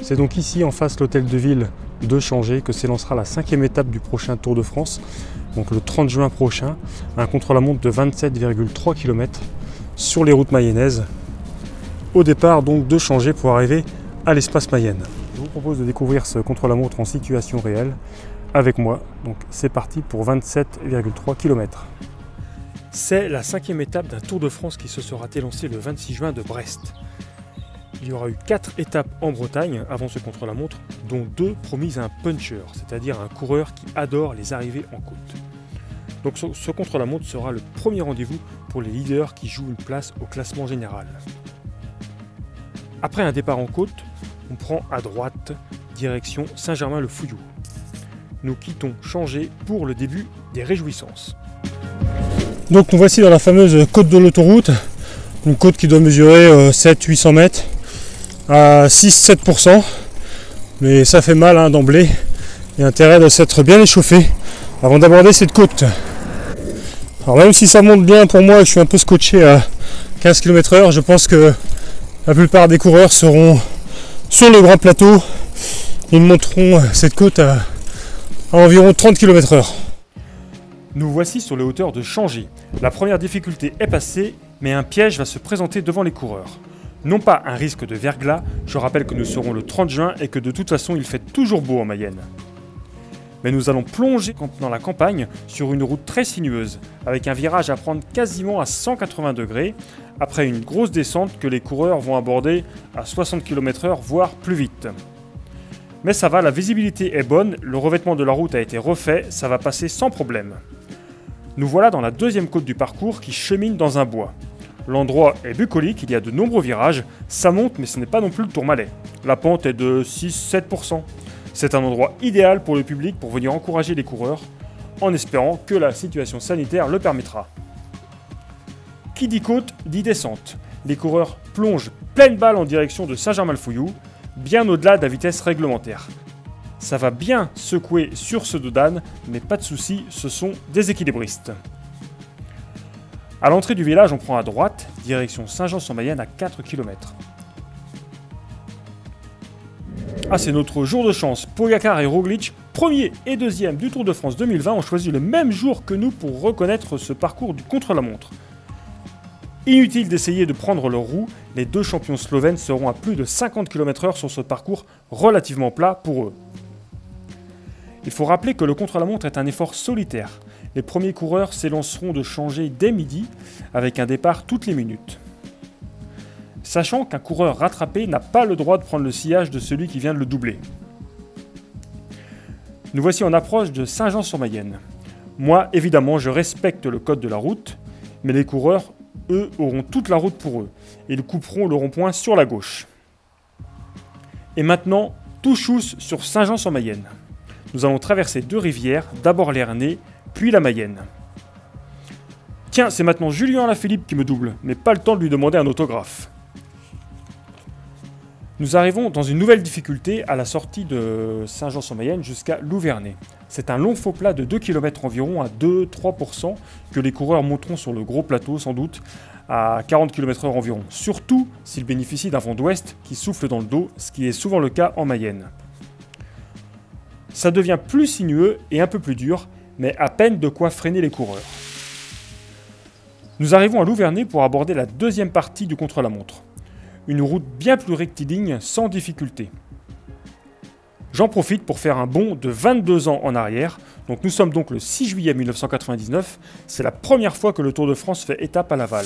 C'est donc ici en face l'hôtel de ville de Changé que s'élancera la 5e étape du prochain Tour de France, donc le 30 juin prochain, un contre-la-montre de 27,3 km sur les routes mayennaises. Au départ donc de Changé pour arriver à l'espace Mayenne. Je vous propose de découvrir ce contre-la-montre en situation réelle avec moi. Donc c'est parti pour 27,3 km. C'est la 5e étape d'un Tour de France qui se sera élancé le 26 juin de Brest. Il y aura eu 4 étapes en Bretagne avant ce contre-la-montre, dont 2 promises à un puncher, c'est-à-dire un coureur qui adore les arrivées en côte. Donc ce contre-la-montre sera le premier rendez-vous pour les leaders qui jouent une place au classement général. Après un départ en côte, on prend à droite, direction Saint-Germain-le-Fouilloux. Nous quittons Changé pour le début des réjouissances. Donc nous voici dans la fameuse côte de l'autoroute, une côte qui doit mesurer 700-800 mètres à 6-7%, mais ça fait mal d'emblée, il y a intérêt de s'être bien échauffé avant d'aborder cette côte. Alors même si ça monte bien pour moi et que je suis un peu scotché à 15 km/h, je pense que la plupart des coureurs seront sur le grand plateau. Ils monteront cette côte à environ 30 km/h. Nous voici sur les hauteurs de Changé. La première difficulté est passée, mais un piège va se présenter devant les coureurs. Non pas un risque de verglas, je rappelle que nous serons le 30 juin et que de toute façon il fait toujours beau en Mayenne. Mais nous allons plonger dans la campagne sur une route très sinueuse, avec un virage à prendre quasiment à 180 degrés, après une grosse descente que les coureurs vont aborder à 60 km/h, voire plus vite. Mais ça va, la visibilité est bonne, le revêtement de la route a été refait, ça va passer sans problème. Nous voilà dans la deuxième côte du parcours qui chemine dans un bois. L'endroit est bucolique, il y a de nombreux virages, ça monte mais ce n'est pas non plus le Tourmalet. La pente est de 6-7%. C'est un endroit idéal pour le public pour venir encourager les coureurs, en espérant que la situation sanitaire le permettra. Qui dit côte, dit descente. Les coureurs plongent pleine balle en direction de Saint-Germain-le-Fouilloux, bien au-delà de la vitesse réglementaire. Ça va bien secouer sur ce dos d'âne, mais pas de souci, ce sont des équilibristes. À l'entrée du village, on prend à droite, direction Saint-Jean-sur-Mayenne à 4 km. Ah, c'est notre jour de chance. Pogacar et Roglic, premier et deuxième du Tour de France 2020, ont choisi le même jour que nous pour reconnaître ce parcours du contre-la-montre. Inutile d'essayer de prendre leur roue, les deux champions slovènes seront à plus de 50 km/h sur ce parcours relativement plat pour eux. Il faut rappeler que le contre-la-montre est un effort solitaire. Les premiers coureurs s'élanceront de Changé dès midi, avec un départ toutes les minutes. Sachant qu'un coureur rattrapé n'a pas le droit de prendre le sillage de celui qui vient de le doubler. Nous voici en approche de Saint-Jean-sur-Mayenne. Moi, évidemment, je respecte le code de la route, mais les coureurs, eux, auront toute la route pour eux. Ils couperont le rond-point sur la gauche. Et maintenant, tout chousse sur Saint-Jean-sur-Mayenne. Nous allons traverser 2 rivières, d'abord l'Ernée, puis la Mayenne. Tiens, c'est maintenant Julien Alaphilippe qui me double, mais pas le temps de lui demander un autographe. Nous arrivons dans une nouvelle difficulté à la sortie de Saint-Jean-sur-Mayenne jusqu'à Louvernay. C'est un long faux plat de 2 km environ à 2-3% que les coureurs monteront sur le gros plateau sans doute à 40 km/h environ. Surtout s'ils bénéficient d'un vent d'ouest qui souffle dans le dos, ce qui est souvent le cas en Mayenne. Ça devient plus sinueux et un peu plus dur, mais à peine de quoi freiner les coureurs. Nous arrivons à Louvernay pour aborder la deuxième partie du contre-la-montre. Une route bien plus rectiligne, sans difficulté. J'en profite pour faire un bond de 22 ans en arrière. Donc nous sommes donc le 6 juillet 1999. C'est la première fois que le Tour de France fait étape à Laval.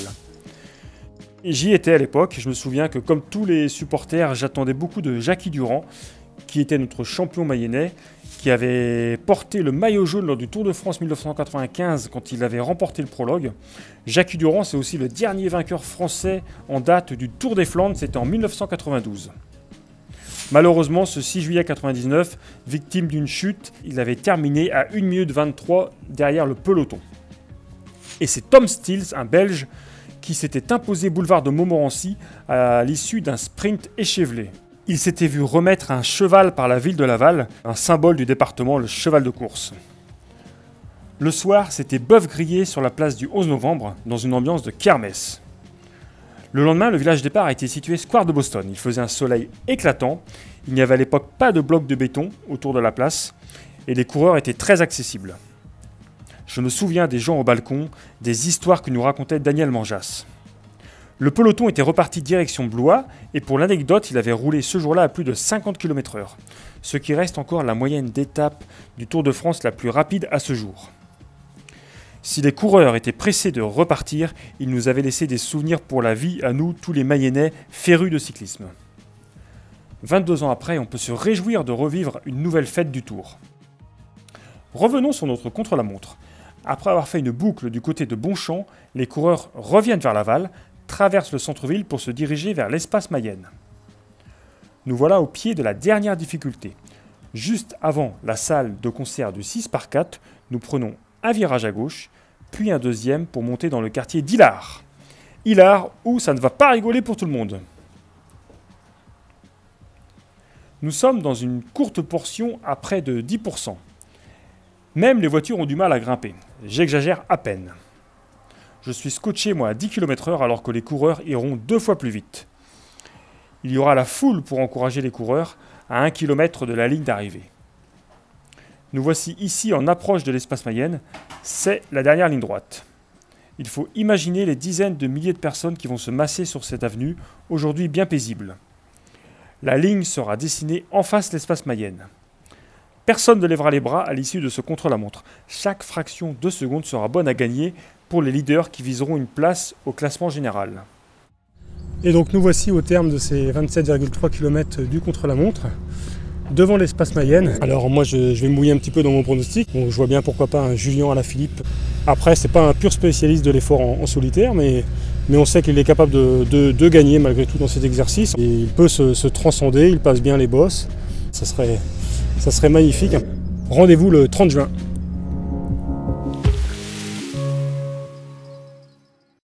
J'y étais à l'époque. Je me souviens que comme tous les supporters, j'attendais beaucoup de Jackie Durand, qui était notre champion mayennais, qui avait porté le maillot jaune lors du Tour de France 1995 quand il avait remporté le prologue. Jackie Durand, c'est aussi le dernier vainqueur français en date du Tour des Flandres, c'était en 1992. Malheureusement, ce 6 juillet 1999, victime d'une chute, il avait terminé à 1 minute 23 derrière le peloton. Et c'est Tom Stills, un Belge, qui s'était imposé boulevard de Montmorency à l'issue d'un sprint échevelé. Il s'était vu remettre un cheval par la ville de Laval, un symbole du département, le cheval de course. Le soir, c'était bœuf grillé sur la place du 11 novembre, dans une ambiance de kermesse. Le lendemain, le village départ a été situé square de Boston. Il faisait un soleil éclatant. Il n'y avait à l'époque pas de blocs de béton autour de la place et les coureurs étaient très accessibles. Je me souviens des gens au balcon, des histoires que nous racontait Daniel Manjas. Le peloton était reparti direction Blois et pour l'anecdote, il avait roulé ce jour-là à plus de 50 km/h, ce qui reste encore la moyenne d'étape du Tour de France la plus rapide à ce jour. Si les coureurs étaient pressés de repartir, ils nous avaient laissé des souvenirs pour la vie à nous, tous les Mayennais férus de cyclisme. 22 ans après, on peut se réjouir de revivre une nouvelle fête du Tour. Revenons sur notre contre-la-montre. Après avoir fait une boucle du côté de Bonchamp, les coureurs reviennent vers Laval, traversent le centre-ville pour se diriger vers l'espace Mayenne. Nous voilà au pied de la dernière difficulté. Juste avant la salle de concert du 6x4, nous prenons un virage à gauche, puis un deuxième pour monter dans le quartier d'Hillard. Hillard où ça ne va pas rigoler pour tout le monde. Nous sommes dans une courte portion à près de 10%. Même les voitures ont du mal à grimper. J'exagère à peine. Je suis scotché moi à 10 km/h alors que les coureurs iront 2 fois plus vite. Il y aura la foule pour encourager les coureurs à 1 km de la ligne d'arrivée. Nous voici ici en approche de l'espace Mayenne. C'est la dernière ligne droite. Il faut imaginer les dizaines de milliers de personnes qui vont se masser sur cette avenue, aujourd'hui bien paisible. La ligne sera dessinée en face de l'espace Mayenne. Personne ne lèvera les bras à l'issue de ce contre-la-montre. Chaque fraction de seconde sera bonne à gagner pour les leaders qui viseront une place au classement général. Et donc nous voici au terme de ces 27,3 km du contre-la-montre, devant l'espace Mayenne. Alors moi je vais me mouiller un petit peu dans mon pronostic. Bon, je vois bien pourquoi pas un Julien Alaphilippe. Après c'est pas un pur spécialiste de l'effort en solitaire, mais on sait qu'il est capable de gagner malgré tout dans cet exercice. Et il peut se transcender, il passe bien les bosses. Ça serait magnifique. Rendez-vous le 30 juin.